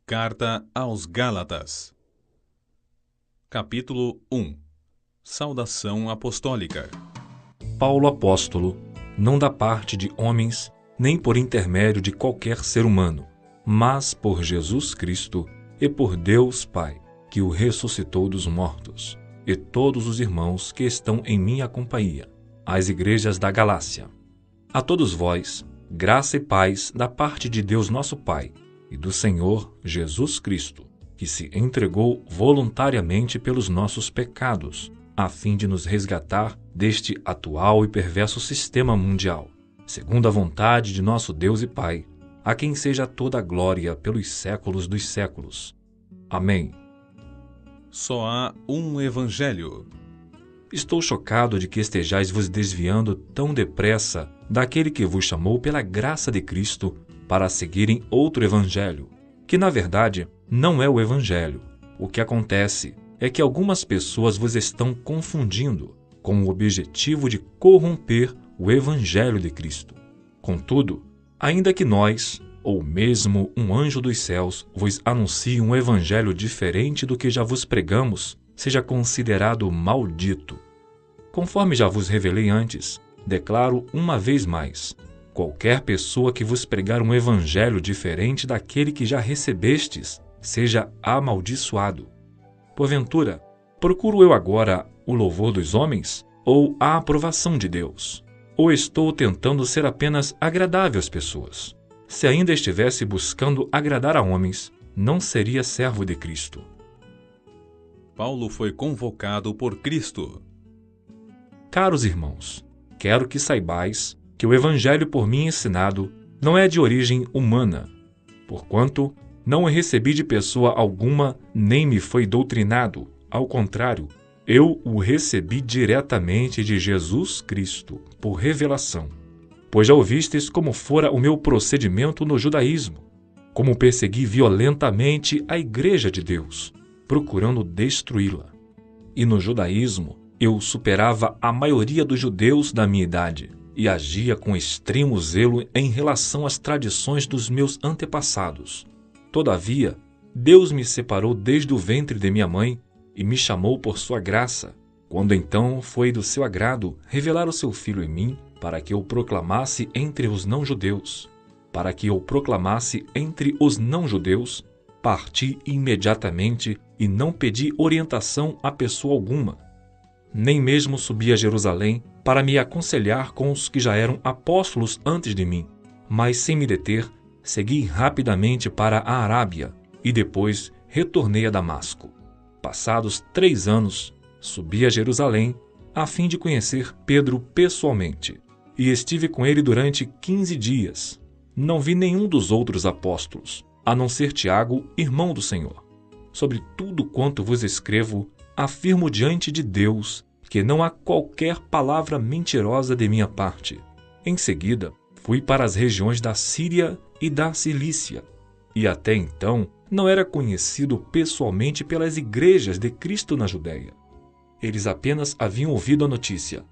Carta aos Gálatas. Capítulo 1. Saudação apostólica. Paulo apóstolo, não da parte de homens, nem por intermédio de qualquer ser humano, mas por Jesus Cristo e por Deus Pai, que o ressuscitou dos mortos, e todos os irmãos que estão em minha companhia, às igrejas da Galácia. A todos vós, graça e paz da parte de Deus nosso Pai e do Senhor Jesus Cristo, que se entregou voluntariamente pelos nossos pecados, a fim de nos resgatar deste atual e perverso sistema mundial, segundo a vontade de nosso Deus e Pai, a quem seja toda a glória pelos séculos dos séculos. Amém. Só há um Evangelho. Estou chocado de que estejais vos desviando tão depressa daquele que vos chamou pela graça de Cristo para seguirem outro evangelho, que na verdade não é o evangelho. O que acontece é que algumas pessoas vos estão confundindo com o objetivo de corromper o evangelho de Cristo. Contudo, ainda que nós, ou mesmo um anjo dos céus, vos anuncie um evangelho diferente do que já vos pregamos, seja considerado maldito. Conforme já vos revelei antes, declaro uma vez mais: qualquer pessoa que vos pregar um evangelho diferente daquele que já recebestes, seja amaldiçoado. Porventura, procuro eu agora o louvor dos homens ou a aprovação de Deus? Ou estou tentando ser apenas agradável às pessoas? Se ainda estivesse buscando agradar a homens, não seria servo de Cristo. Paulo foi convocado por Cristo. Caros irmãos, quero que saibais que o evangelho por mim ensinado não é de origem humana, porquanto não o recebi de pessoa alguma, nem me foi doutrinado. Ao contrário, eu o recebi diretamente de Jesus Cristo, por revelação. Pois já ouvistes como fora o meu procedimento no judaísmo, como persegui violentamente a igreja de Deus, procurando destruí-la. E no judaísmo eu superava a maioria dos judeus da minha idade, e agia com extremo zelo em relação às tradições dos meus antepassados. Todavia, Deus me separou desde o ventre de minha mãe e me chamou por sua graça, quando então foi do seu agrado revelar o seu Filho em mim, para que eu proclamasse entre os não-judeus. Para que eu proclamasse entre os não-judeus, parti imediatamente e não pedi orientação a pessoa alguma. Nem mesmo subi a Jerusalém para me aconselhar com os que já eram apóstolos antes de mim, mas sem me deter, segui rapidamente para a Arábia e depois retornei a Damasco. Passados 3 anos, subi a Jerusalém a fim de conhecer Pedro pessoalmente, e estive com ele durante 15 dias. Não vi nenhum dos outros apóstolos, a não ser Tiago, irmão do Senhor. Sobre tudo quanto vos escrevo, afirmo diante de Deus que não há qualquer palavra mentirosa de minha parte. Em seguida, fui para as regiões da Síria e da Cilícia, e até então não era conhecido pessoalmente pelas igrejas de Cristo na Judéia. Eles apenas haviam ouvido a notícia: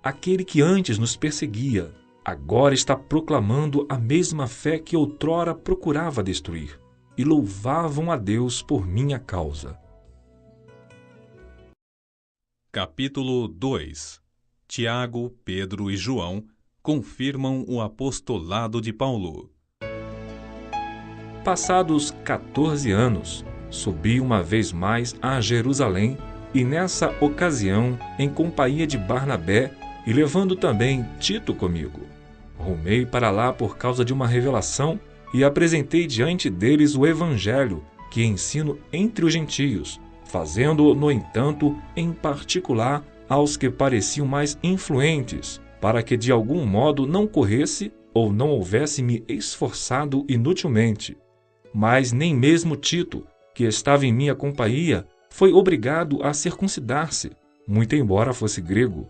aquele que antes nos perseguia, agora está proclamando a mesma fé que outrora procurava destruir, e louvavam a Deus por minha causa. Capítulo 2. Tiago, Pedro e João confirmam o apostolado de Paulo. Passados 14 anos, subi uma vez mais a Jerusalém, e nessa ocasião, em companhia de Barnabé e levando também Tito comigo, rumei para lá por causa de uma revelação e apresentei diante deles o evangelho que ensino entre os gentios, fazendo-o, no entanto, em particular aos que pareciam mais influentes, para que de algum modo não corresse ou não houvesse me esforçado inutilmente. Mas nem mesmo Tito, que estava em minha companhia, foi obrigado a circuncidar-se, muito embora fosse grego.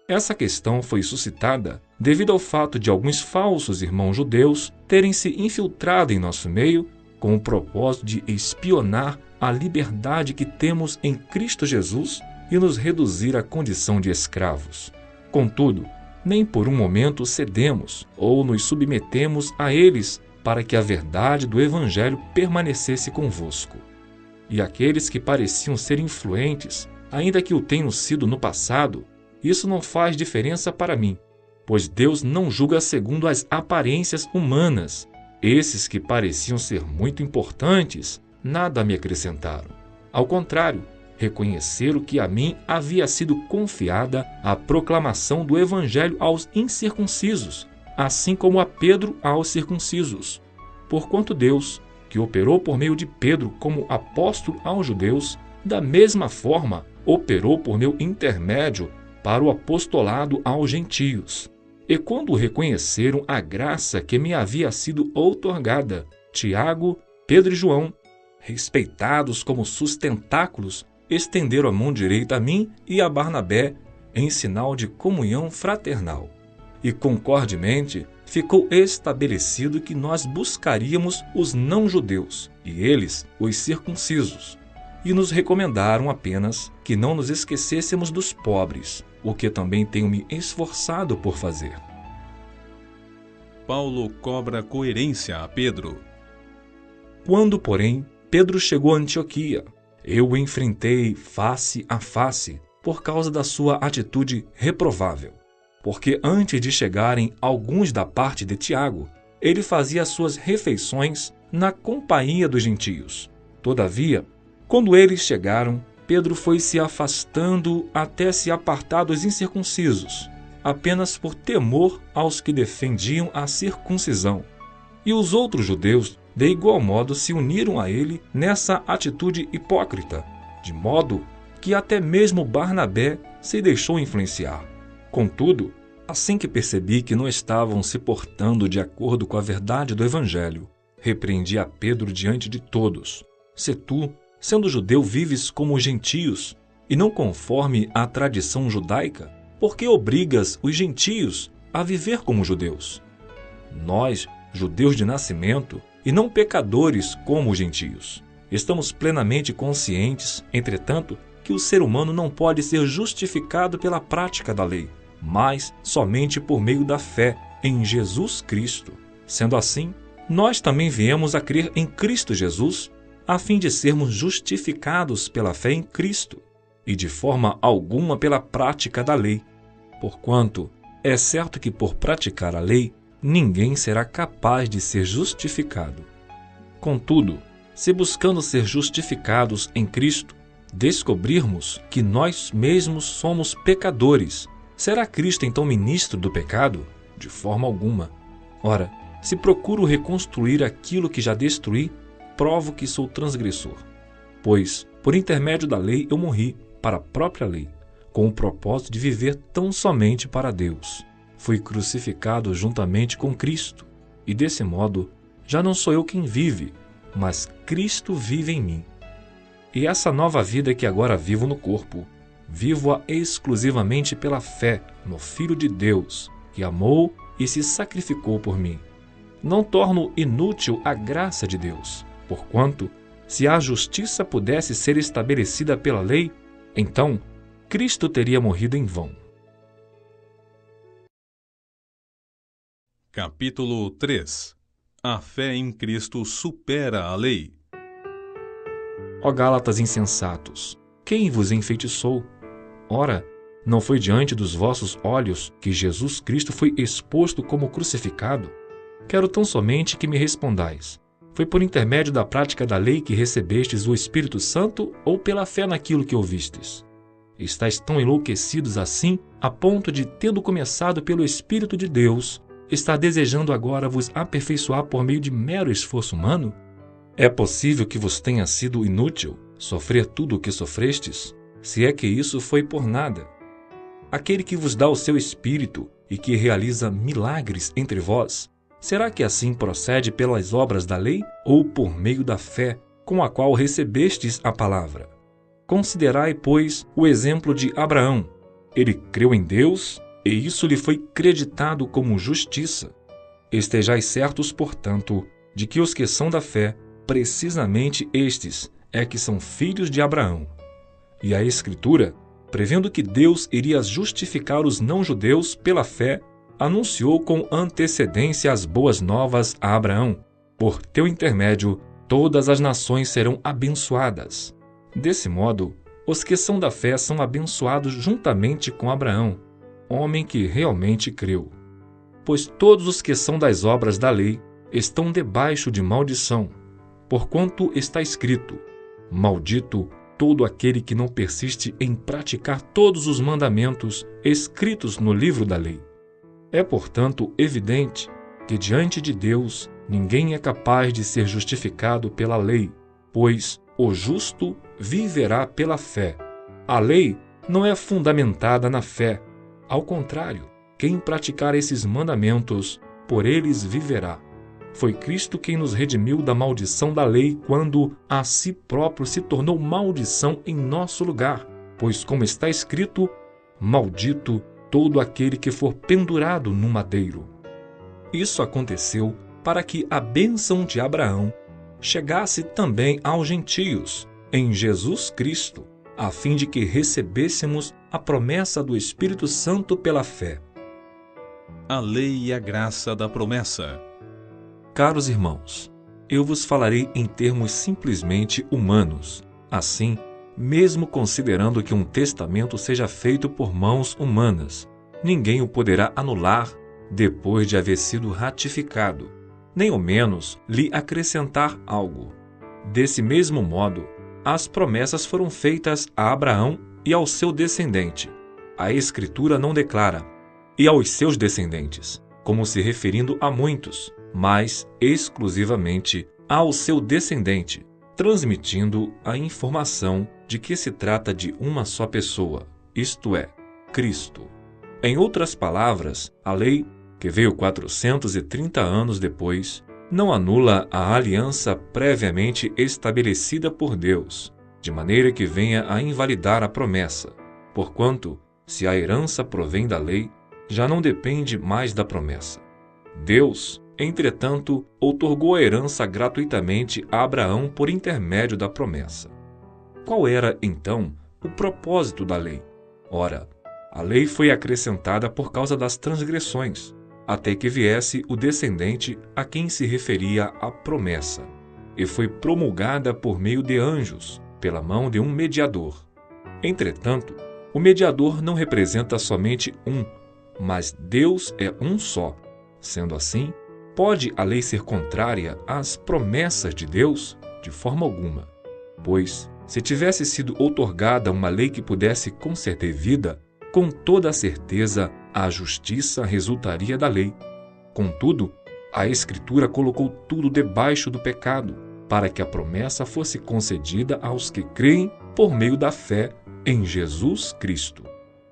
Essa questão foi suscitada devido ao fato de alguns falsos irmãos judeus terem se infiltrado em nosso meio com o propósito de espionar a liberdade que temos em Cristo Jesus e nos reduzir à condição de escravos. Contudo, nem por um momento cedemos ou nos submetemos a eles para que a verdade do Evangelho permanecesse convosco. E aqueles que pareciam ser influentes, ainda que o tenham sido no passado, isso não faz diferença para mim, pois Deus não julga segundo as aparências humanas. Esses que pareciam ser muito importantes, nada me acrescentaram. Ao contrário, reconheceram que a mim havia sido confiada a proclamação do Evangelho aos incircuncisos, assim como a Pedro aos circuncisos. Porquanto Deus, que operou por meio de Pedro como apóstolo aos judeus, da mesma forma operou por meu intermédio para o apostolado aos gentios. E quando reconheceram a graça que me havia sido outorgada, Tiago, Pedro e João, respeitados como sustentáculos, estenderam a mão direita a mim e a Barnabé em sinal de comunhão fraternal. E concordemente ficou estabelecido que nós buscaríamos os não-judeus e eles os circuncisos. E nos recomendaram apenas que não nos esquecêssemos dos pobres, o que também tenho me esforçado por fazer. Paulo cobra coerência a Pedro. Quando, porém, Pedro chegou a Antioquia, eu o enfrentei face a face por causa da sua atitude reprovável. Porque antes de chegarem alguns da parte de Tiago, ele fazia suas refeições na companhia dos gentios. Todavia, quando eles chegaram, Pedro foi se afastando até se apartar dos incircuncisos, apenas por temor aos que defendiam a circuncisão. E os outros judeus, de igual modo, se uniram a ele nessa atitude hipócrita, de modo que até mesmo Barnabé se deixou influenciar. Contudo, assim que percebi que não estavam se portando de acordo com a verdade do Evangelho, repreendi a Pedro diante de todos. Se tu, sendo judeu, vives como os gentios, e não conforme à tradição judaica, por que obrigas os gentios a viver como judeus? Nós, judeus de nascimento, e não pecadores como os gentios, estamos plenamente conscientes, entretanto, que o ser humano não pode ser justificado pela prática da lei, mas somente por meio da fé em Jesus Cristo. Sendo assim, nós também viemos a crer em Cristo Jesus, a fim de sermos justificados pela fé em Cristo, e de forma alguma pela prática da lei. Porquanto, é certo que por praticar a lei, ninguém será capaz de ser justificado. Contudo, se buscando ser justificados em Cristo, descobrirmos que nós mesmos somos pecadores, será Cristo então ministro do pecado? De forma alguma. Ora, se procuro reconstruir aquilo que já destruí, provo que sou transgressor. Pois, por intermédio da lei, eu morri para a própria lei, com o propósito de viver tão somente para Deus. Fui crucificado juntamente com Cristo, e desse modo, já não sou eu quem vive, mas Cristo vive em mim. E essa nova vida que agora vivo no corpo, vivo-a exclusivamente pela fé no Filho de Deus, que amou e se sacrificou por mim. Não torno inútil a graça de Deus, porquanto, se a justiça pudesse ser estabelecida pela lei, então Cristo teria morrido em vão. Capítulo 3. A fé em Cristo supera a lei. Ó Gálatas insensatos, quem vos enfeitiçou? Ora, não foi diante dos vossos olhos que Jesus Cristo foi exposto como crucificado? Quero tão somente que me respondais. Foi por intermédio da prática da lei que recebestes o Espírito Santo ou pela fé naquilo que ouvistes? Estais tão enlouquecidos assim, a ponto de, tendo começado pelo Espírito de Deus, estar desejando agora vos aperfeiçoar por meio de mero esforço humano? É possível que vos tenha sido inútil sofrer tudo o que sofrestes, se é que isso foi por nada. Aquele que vos dá o seu Espírito e que realiza milagres entre vós, será que assim procede pelas obras da lei ou por meio da fé com a qual recebestes a palavra? Considerai, pois, o exemplo de Abraão. Ele creu em Deus e isso lhe foi creditado como justiça. Estejais certos, portanto, de que os que são da fé, precisamente estes é que são filhos de Abraão. E a Escritura, prevendo que Deus iria justificar os não-judeus pela fé, anunciou com antecedência as boas novas a Abraão, Por teu intermédio, todas as nações serão abençoadas. Desse modo, os que são da fé são abençoados juntamente com Abraão, homem que realmente creu. Pois todos os que são das obras da lei estão debaixo de maldição, porquanto está escrito: maldito todo aquele que não persiste em praticar todos os mandamentos escritos no livro da lei. É, portanto, evidente que diante de Deus ninguém é capaz de ser justificado pela lei, pois o justo viverá pela fé. A lei não é fundamentada na fé. Ao contrário, quem praticar esses mandamentos, por eles viverá. Foi Cristo quem nos redimiu da maldição da lei quando a si próprio se tornou maldição em nosso lugar, pois como está escrito: maldito todo aquele que for pendurado no madeiro. Isso aconteceu para que a bênção de Abraão chegasse também aos gentios, em Jesus Cristo, a fim de que recebêssemos a promessa do Espírito Santo pela fé. A lei e a graça da promessa. Caros irmãos, eu vos falarei em termos simplesmente humanos. Assim, mesmo considerando que um testamento seja feito por mãos humanas, ninguém o poderá anular depois de haver sido ratificado, nem ao menos lhe acrescentar algo. Desse mesmo modo, as promessas foram feitas a Abraão e ao seu descendente. A Escritura não declara "e aos seus descendentes", como se referindo a muitos, mas exclusivamente ao seu descendente, transmitindo a informação de que se trata de uma só pessoa, isto é, Cristo. Em outras palavras, a lei, que veio 430 anos depois, não anula a aliança previamente estabelecida por Deus, de maneira que venha a invalidar a promessa, porquanto, se a herança provém da lei, já não depende mais da promessa. Deus, entretanto, outorgou a herança gratuitamente a Abraão por intermédio da promessa. Qual era, então, o propósito da lei? Ora, a lei foi acrescentada por causa das transgressões, até que viesse o descendente a quem se referia a promessa, e foi promulgada por meio de anjos, pela mão de um mediador. Entretanto, o mediador não representa somente um, mas Deus é um só. Sendo assim, pode a lei ser contrária às promessas de Deus? De forma alguma. Pois, se tivesse sido outorgada uma lei que pudesse conceder vida, com toda a certeza a justiça resultaria da lei. Contudo, a Escritura colocou tudo debaixo do pecado, para que a promessa fosse concedida aos que creem por meio da fé em Jesus Cristo.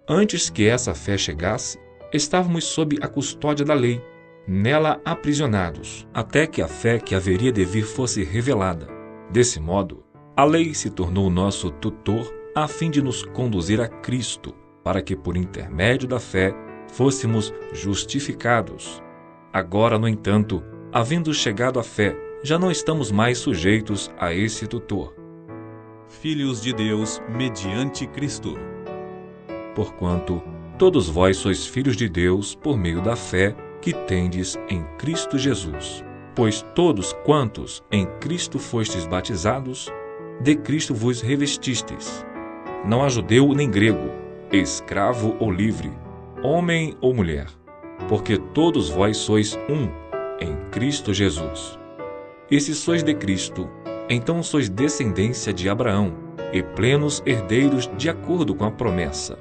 Antes que essa fé chegasse, estávamos sob a custódia da lei, nela aprisionados, até que a fé que haveria de vir fosse revelada. Desse modo, a lei se tornou nosso tutor a fim de nos conduzir a Cristo, para que por intermédio da fé fôssemos justificados. Agora, no entanto, havendo chegado à fé, já não estamos mais sujeitos a esse tutor. Filhos de Deus mediante Cristo. Porquanto todos vós sois filhos de Deus por meio da fé que tendes em Cristo Jesus. Pois todos quantos em Cristo fostes batizados, de Cristo vos revestistes. Não há judeu nem grego, escravo ou livre, homem ou mulher, porque todos vós sois um em Cristo Jesus. E se sois de Cristo, então sois descendência de Abraão e plenos herdeiros de acordo com a promessa.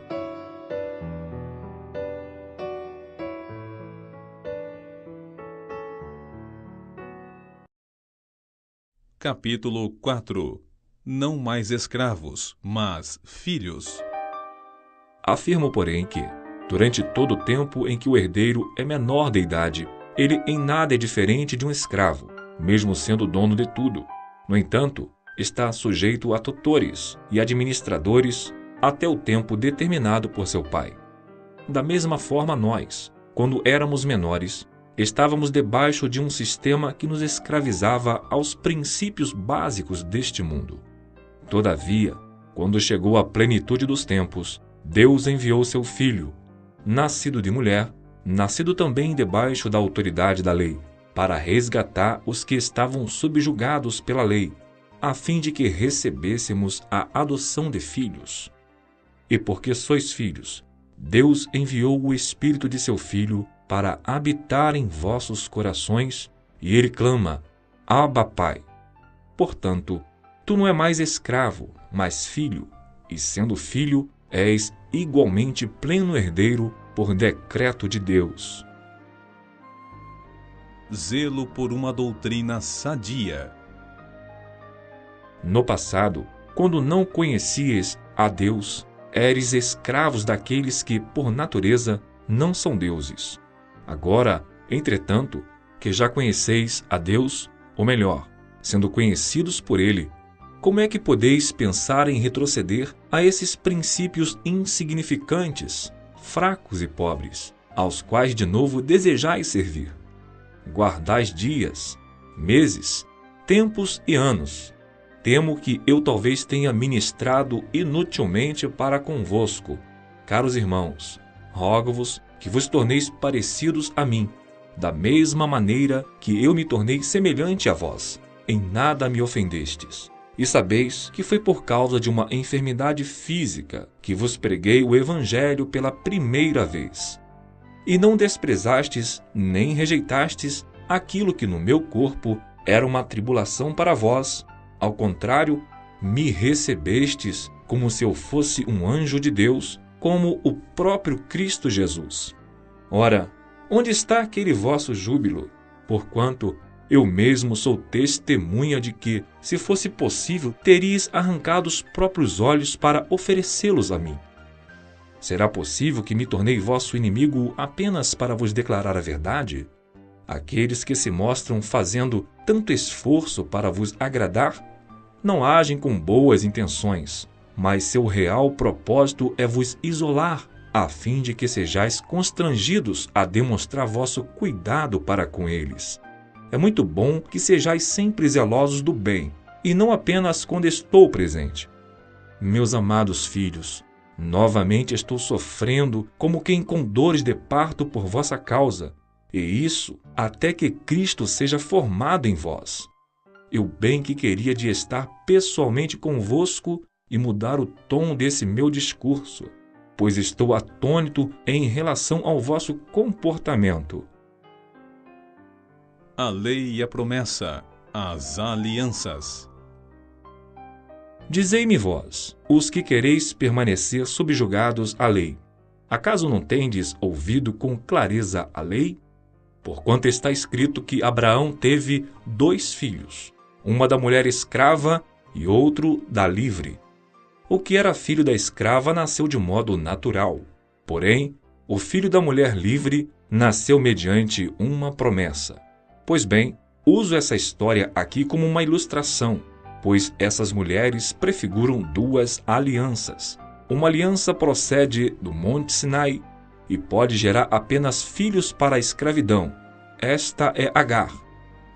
Capítulo 4. Não mais escravos, mas filhos. Afirmo, porém, que, durante todo o tempo em que o herdeiro é menor de idade, ele em nada é diferente de um escravo, mesmo sendo dono de tudo. No entanto, está sujeito a tutores e administradores até o tempo determinado por seu pai. Da mesma forma, nós, quando éramos menores, estávamos debaixo de um sistema que nos escravizava aos princípios básicos deste mundo. Todavia, quando chegou a plenitude dos tempos, Deus enviou seu Filho, nascido de mulher, nascido também debaixo da autoridade da lei, para resgatar os que estavam subjugados pela lei, a fim de que recebêssemos a adoção de filhos. E porque sois filhos, Deus enviou o Espírito de seu Filho para habitar em vossos corações, e ele clama: Abba, Pai. Portanto, tu não és mais escravo, mas filho, e sendo filho, és igualmente pleno herdeiro por decreto de Deus. Zelo por uma doutrina sadia. No passado, quando não conhecieis a Deus, eres escravos daqueles que, por natureza, não são deuses. Agora, entretanto, que já conheceis a Deus, ou melhor, sendo conhecidos por Ele, como é que podeis pensar em retroceder a esses princípios insignificantes, fracos e pobres, aos quais de novo desejais servir? Guardais dias, meses, tempos e anos. Temo que eu talvez tenha ministrado inutilmente para convosco. Caros irmãos, rogo-vos que vos torneis parecidos a mim, da mesma maneira que eu me tornei semelhante a vós. Em nada me ofendestes. E sabeis que foi por causa de uma enfermidade física que vos preguei o Evangelho pela primeira vez. E não desprezastes nem rejeitastes aquilo que no meu corpo era uma tribulação para vós. Ao contrário, me recebestes como se eu fosse um anjo de Deus, como o próprio Cristo Jesus. Ora, onde está aquele vosso júbilo? Porquanto eu mesmo sou testemunha de que, se fosse possível, teríeis arrancado os próprios olhos para oferecê-los a mim. Será possível que me tornei vosso inimigo apenas para vos declarar a verdade? Aqueles que se mostram fazendo tanto esforço para vos agradar, não agem com boas intenções, mas seu real propósito é vos isolar, a fim de que sejais constrangidos a demonstrar vosso cuidado para com eles. É muito bom que sejais sempre zelosos do bem, e não apenas quando estou presente. Meus amados filhos, novamente estou sofrendo como quem com dores de parto por vossa causa, e isso até que Cristo seja formado em vós. Eu bem que queria de estar pessoalmente convosco e mudar o tom desse meu discurso, pois estou atônito em relação ao vosso comportamento. A lei e a promessa, as alianças. Dizei-me vós, os que quereis permanecer subjugados à lei, acaso não tendes ouvido com clareza a lei? Porquanto está escrito que Abraão teve 2 filhos, uma da mulher escrava e outro da livre. O que era filho da escrava nasceu de modo natural, porém, o filho da mulher livre nasceu mediante uma promessa. Pois bem, uso essa história aqui como uma ilustração, pois essas mulheres prefiguram 2 alianças. Uma aliança procede do Monte Sinai e pode gerar apenas filhos para a escravidão. Esta é Agar.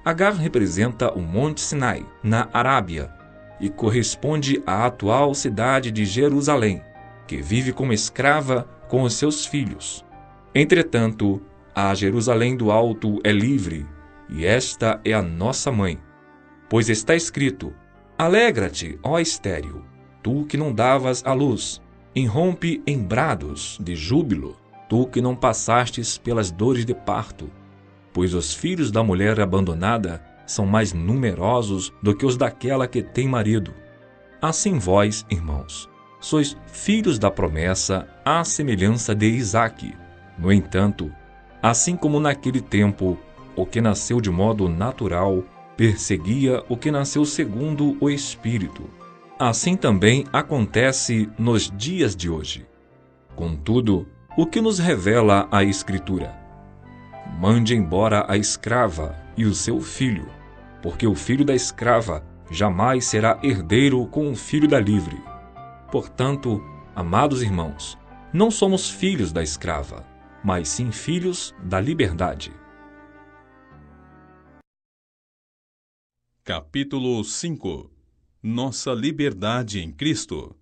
Agar representa o Monte Sinai, na Arábia, e corresponde à atual cidade de Jerusalém, que vive como escrava com os seus filhos. Entretanto, a Jerusalém do Alto é livre, e esta é a nossa mãe. Pois está escrito: Alegra-te, ó estéril, tu que não davas à luz, irrompe em brados de júbilo, tu que não passastes pelas dores de parto. Pois os filhos da mulher abandonada são mais numerosos do que os daquela que tem marido. Assim vós, irmãos, sois filhos da promessa à semelhança de Isaque. No entanto, assim como naquele tempo, o que nasceu de modo natural perseguia o que nasceu segundo o Espírito, assim também acontece nos dias de hoje. Contudo, o que nos revela a Escritura? Mande embora a escrava e o seu filho, porque o filho da escrava jamais será herdeiro com o filho da livre. Portanto, amados irmãos, não somos filhos da escrava, mas sim filhos da liberdade. Capítulo 5. Nossa liberdade em Cristo.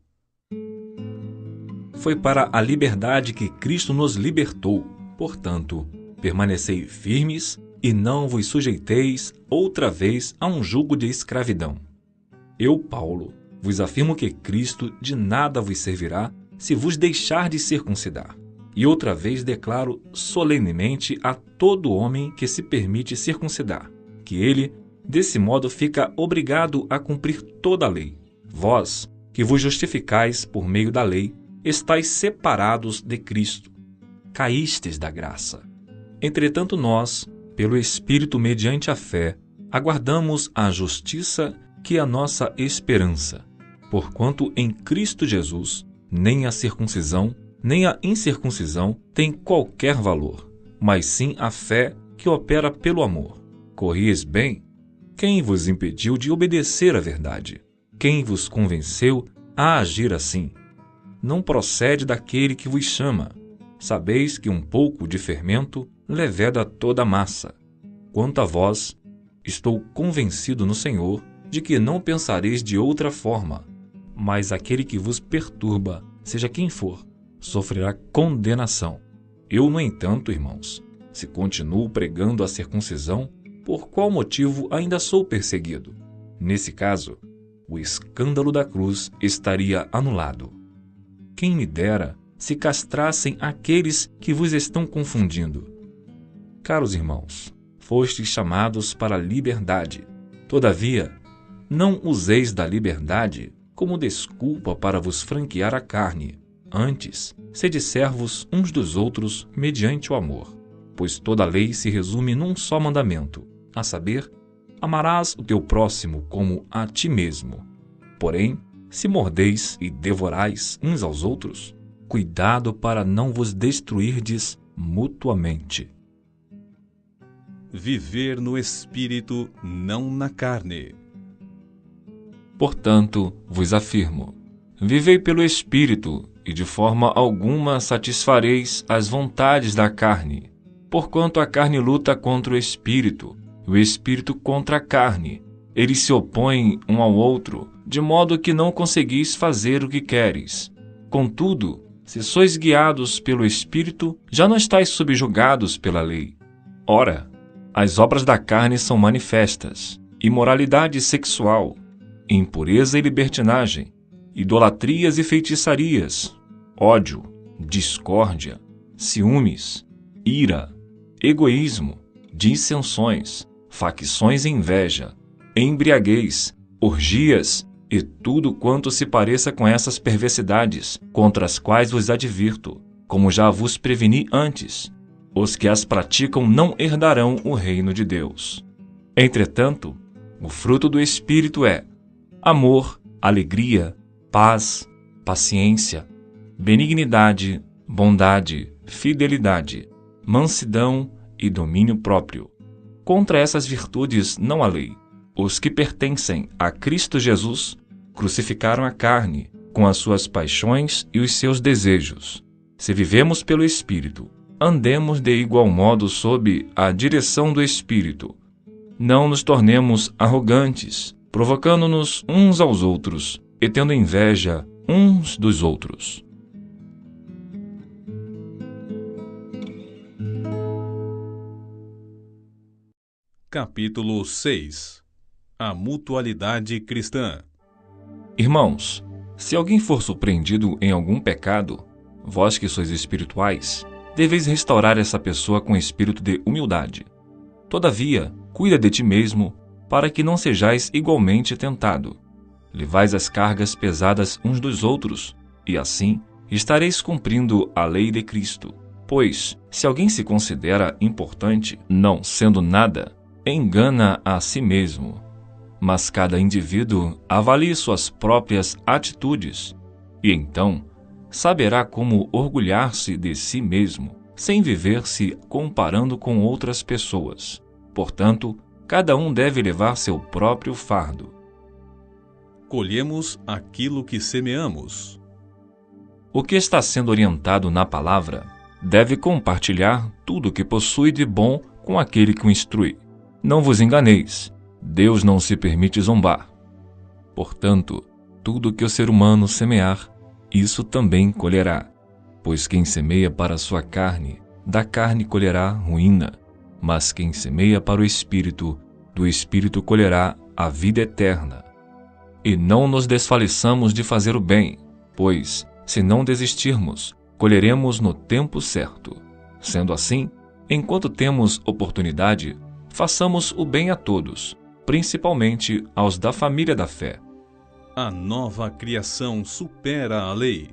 Foi para a liberdade que Cristo nos libertou. Portanto, permanecei firmes e não vos sujeiteis outra vez a um jugo de escravidão. Eu, Paulo, vos afirmo que Cristo de nada vos servirá se vos deixardes circuncidar. E outra vez declaro solenemente a todo homem que se permite circuncidar, que ele, desse modo, fica obrigado a cumprir toda a lei. Vós, que vos justificais por meio da lei, estáis separados de Cristo. Caístes da graça. Entretanto nós, pelo Espírito mediante a fé, aguardamos a justiça que é a nossa esperança. Porquanto em Cristo Jesus, nem a circuncisão, nem a incircuncisão tem qualquer valor, mas sim a fé que opera pelo amor. Corrieis bem? Quem vos impediu de obedecer à verdade? Quem vos convenceu a agir assim? Não procede daquele que vos chama. Sabeis que um pouco de fermento leveda toda a massa. Quanto a vós, estou convencido no Senhor de que não pensareis de outra forma, mas aquele que vos perturba, seja quem for, sofrerá condenação. Eu, no entanto, irmãos, se continuo pregando a circuncisão, por qual motivo ainda sou perseguido? Nesse caso, o escândalo da cruz estaria anulado. Quem me dera se castrassem aqueles que vos estão confundindo. Caros irmãos, fostes chamados para a liberdade. Todavia, não useis da liberdade como desculpa para vos franquear a carne. Antes, sede servos uns dos outros mediante o amor. Pois toda a lei se resume num só mandamento, a saber, amarás o teu próximo como a ti mesmo. Porém, se mordeis e devorais uns aos outros, cuidado para não vos destruirdes mutuamente. Viver no Espírito, não na carne. Portanto, vos afirmo, vivei pelo Espírito, e de forma alguma satisfareis as vontades da carne. Porquanto a carne luta contra o Espírito, e o Espírito contra a carne. Eles se opõem um ao outro, de modo que não conseguis fazer o que queres. Contudo, se sois guiados pelo Espírito, já não estáis subjugados pela lei. Ora, as obras da carne são manifestas: imoralidade sexual, impureza e libertinagem, idolatrias e feitiçarias, ódio, discórdia, ciúmes, ira, egoísmo, dissensões, facções e inveja, embriaguez, orgias e tudo quanto se pareça com essas perversidades, contra as quais vos advirto, como já vos preveni antes. Os que as praticam não herdarão o reino de Deus. Entretanto, o fruto do Espírito é amor, alegria, paz, paciência, benignidade, bondade, fidelidade, mansidão e domínio próprio. Contra essas virtudes não há lei. Os que pertencem a Cristo Jesus crucificaram a carne, com as suas paixões e os seus desejos. Se vivemos pelo Espírito, andemos de igual modo sob a direção do Espírito. Não nos tornemos arrogantes, provocando-nos uns aos outros e tendo inveja uns dos outros. Capítulo 6. A mutualidade cristã. Irmãos, se alguém for surpreendido em algum pecado, vós que sois espirituais, deveis restaurar essa pessoa com espírito de humildade. Todavia, cuida de ti mesmo, para que não sejais igualmente tentado. Levais as cargas pesadas uns dos outros, e assim estareis cumprindo a lei de Cristo. Pois, se alguém se considera importante, não sendo nada, engana a si mesmo. Mas cada indivíduo avalie suas próprias atitudes, e então saberá como orgulhar-se de si mesmo, sem viver se comparando com outras pessoas. Portanto, cada um deve levar seu próprio fardo. Colhemos aquilo que semeamos. O que está sendo orientado na palavra deve compartilhar tudo o que possui de bom com aquele que o instrui. Não vos enganeis, Deus não se permite zombar. Portanto, tudo que o ser humano semear, isso também colherá. Pois quem semeia para a sua carne, da carne colherá ruína. mas quem semeia para o Espírito, do Espírito colherá a vida eterna. E não nos desfaleçamos de fazer o bem, pois, se não desistirmos, colheremos no tempo certo. Sendo assim, enquanto temos oportunidade, façamos o bem a todos, principalmente aos da família da fé. A nova criação supera a lei.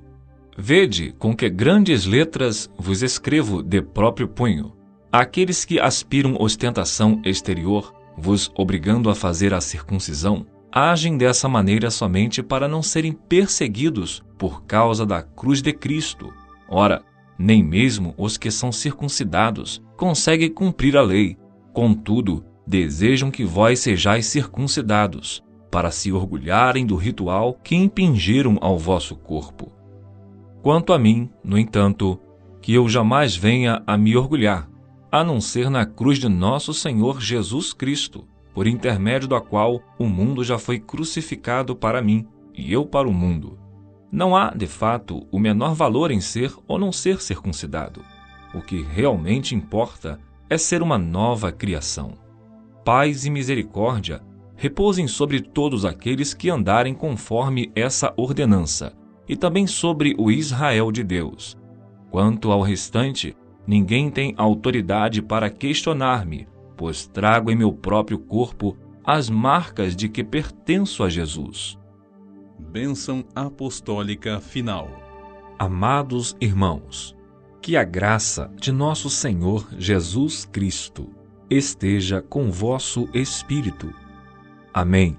Vede com que grandes letras vos escrevo de próprio punho. Aqueles que aspiram ostentação exterior, vos obrigando a fazer a circuncisão, agem dessa maneira somente para não serem perseguidos por causa da cruz de Cristo. Ora, nem mesmo os que são circuncidados conseguem cumprir a lei. Contudo, desejam que vós sejais circuncidados, para se orgulharem do ritual que impingiram ao vosso corpo. Quanto a mim, no entanto, que eu jamais venha a me orgulhar, a não ser na cruz de nosso Senhor Jesus Cristo, por intermédio da qual o mundo já foi crucificado para mim e eu para o mundo. Não há, de fato, o menor valor em ser ou não ser circuncidado. O que realmente importa é ser uma nova criação. Paz e misericórdia repousem sobre todos aqueles que andarem conforme essa ordenança, e também sobre o Israel de Deus. Quanto ao restante, ninguém tem autoridade para questionar-me, pois trago em meu próprio corpo as marcas de que pertenço a Jesus. Bênção apostólica final. Amados irmãos, que a graça de nosso Senhor Jesus Cristo esteja com vosso espírito. Amém.